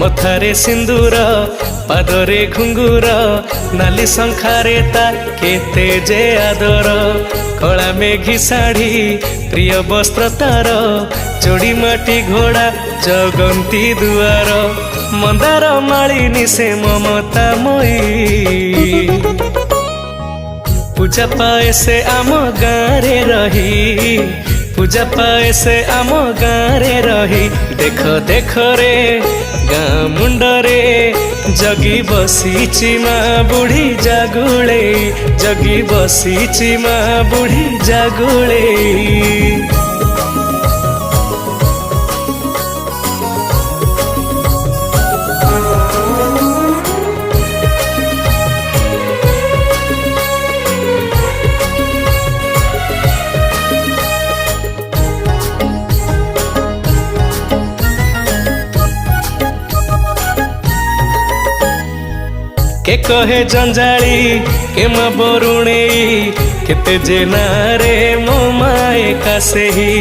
मथारे सिंदूर पादरे घुंगुर नाली शंखारे तार केते जे आदर कला मेघी शाढ़ी प्रिय वस्त्र तार जोड़ी माटी घोड़ा जगंती दुआर मंदार मालिनी से ममता मई पूजा पाए से आम गाँरे रही पूजा पाए से आम गाँरे रही देख देख रे गाँ मुंडरे जगी बसीची माँ बुढ़ी जागुले जगी बसीची माँ बुढ़ी जागुले। के कहे जंजाली के माँ बरुणे केते जे नारे मो माए कासे ही